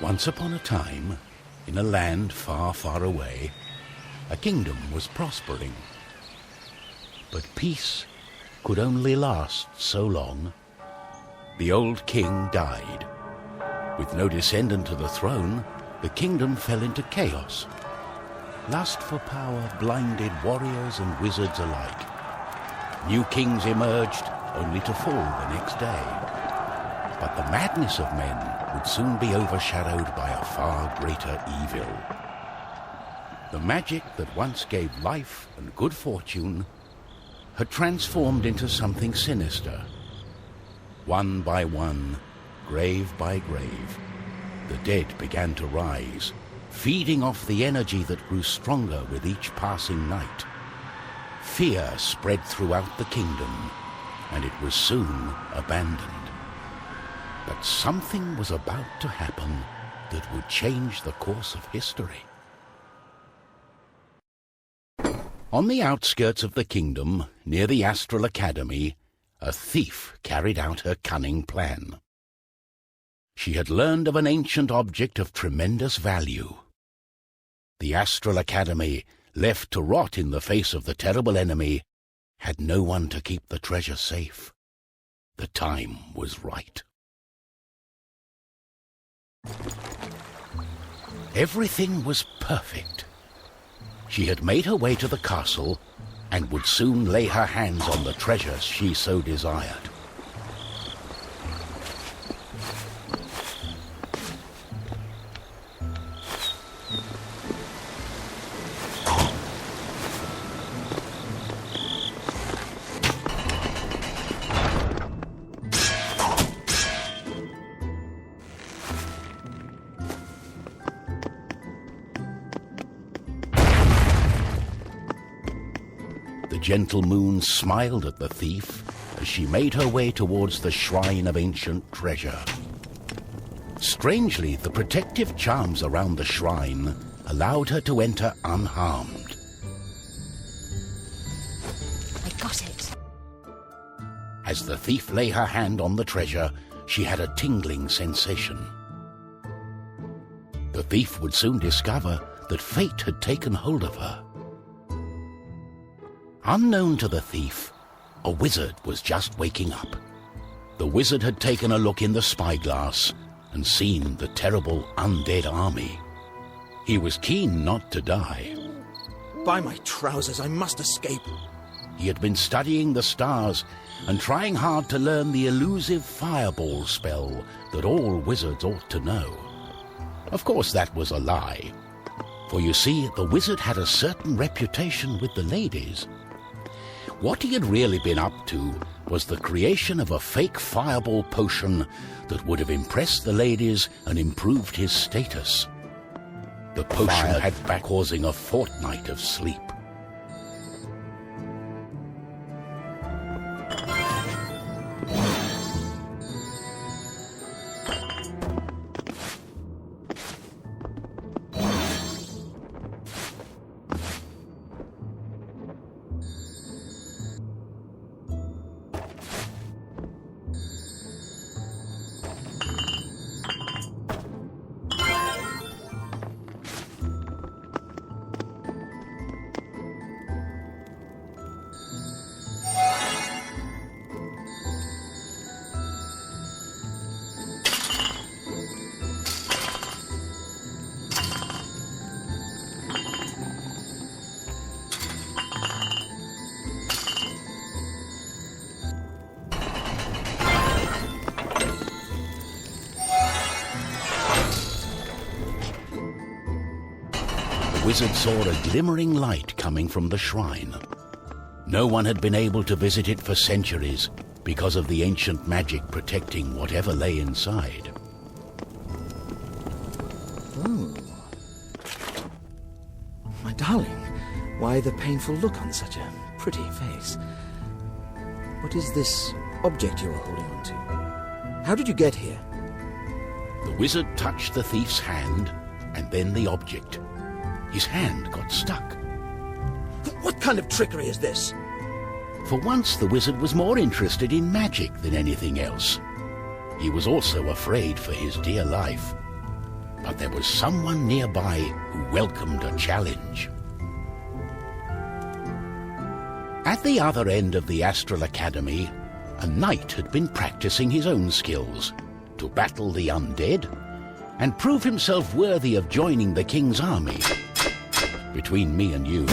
Once upon a time, in a land far, far away, a kingdom was prospering. But peace could only last so long. The old king died. With no descendant to the throne, the kingdom fell into chaos. Lust for power blinded warriors and wizards alike. New kings emerged, only to fall the next day. But the madness of men would soon be overshadowed by a far greater evil. The magic that once gave life and good fortune had transformed into something sinister. One by one, grave by grave, the dead began to rise, feeding off the energy that grew stronger with each passing night. Fear spread throughout the kingdom, and it was soon abandoned. But something was about to happen that would change the course of history. On the outskirts of the kingdom, near the Astral Academy, a thief carried out her cunning plan. She had learned of an ancient object of tremendous value. The Astral Academy, left to rot in the face of the terrible enemy, had no one to keep the treasure safe. The time was right. Everything was perfect. She had made her way to the castle and would soon lay her hands on the treasures she so desired. The gentle moon smiled at the thief as she made her way towards the shrine of ancient treasure. Strangely, the protective charms around the shrine allowed her to enter unharmed. I got it. As the thief lay her hand on the treasure, she had a tingling sensation. The thief would soon discover that fate had taken hold of her. Unknown to the thief, a wizard was just waking up. The wizard had taken a look in the spyglass and seen the terrible undead army. He was keen not to die. By my trousers, I must escape. He had been studying the stars and trying hard to learn the elusive fireball spell that all wizards ought to know. Of course, that was a lie. For you see, the wizard had a certain reputation with the ladies. What he had really been up to was the creation of a fake fireball potion that would have impressed the ladies and improved his status. The potion had been causing a fortnight of sleep. The wizard saw a glimmering light coming from the shrine. No one had been able to visit it for centuries because of the ancient magic protecting whatever lay inside. Oh. My darling, why the painful look on such a pretty face? What is this object you are holding on to? How did you get here? The wizard touched the thief's hand and then the object. His hand got stuck. What kind of trickery is this? For once, the wizard was more interested in magic than anything else. He was also afraid for his dear life. but there was someone nearby who welcomed a challenge. At the other end of the Astral Academy, a knight had been practicing his own skills to battle the undead and prove himself worthy of joining the king's army. Between me and you,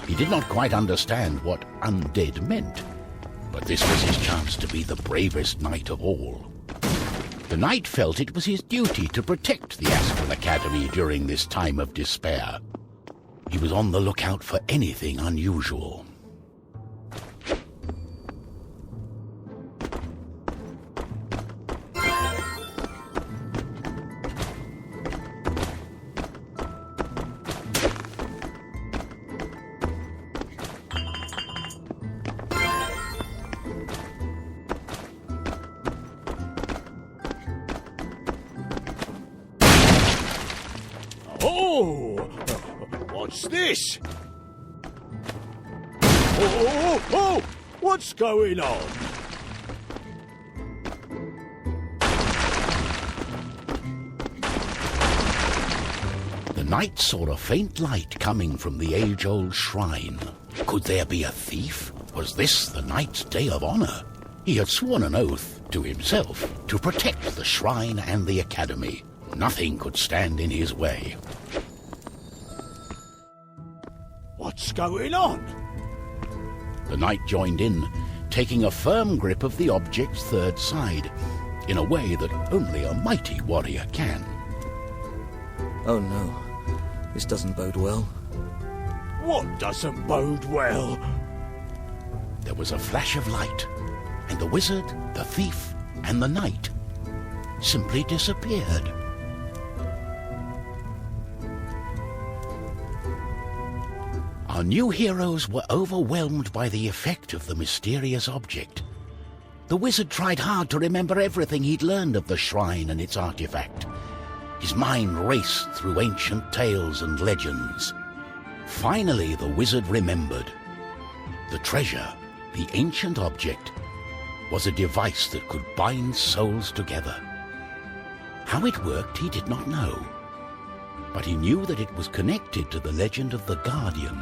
he did not quite understand what undead meant, but this was his chance to be the bravest knight of all. The knight felt it was his duty to protect the Astral Academy during this time of despair. He was on the lookout for anything unusual. Oh! What's this? Oh! What's going on? The knight saw a faint light coming from the age-old shrine. Could there be a thief? Was this the knight's day of honor? He had sworn an oath to himself to protect the shrine and the academy. Nothing could stand in his way. What's going on? The knight joined in, taking a firm grip of the object's third side, in a way that only a mighty warrior can. Oh no, this doesn't bode well. What doesn't bode well? There was a flash of light, and the wizard, the thief, and the knight simply disappeared. Our new heroes were overwhelmed by the effect of the mysterious object. The wizard tried hard to remember everything he'd learned of the shrine and its artifact. His mind raced through ancient tales and legends. Finally, the wizard remembered. The treasure, the ancient object, was a device that could bind souls together. How it worked, he did not know. But he knew that it was connected to the legend of the Guardian,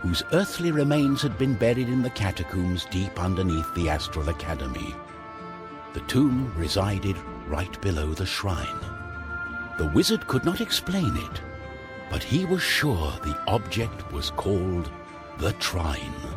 whose earthly remains had been buried in the catacombs deep underneath the Astral Academy. The tomb resided right below the shrine. The wizard could not explain it, but he was sure the object was called the Trine.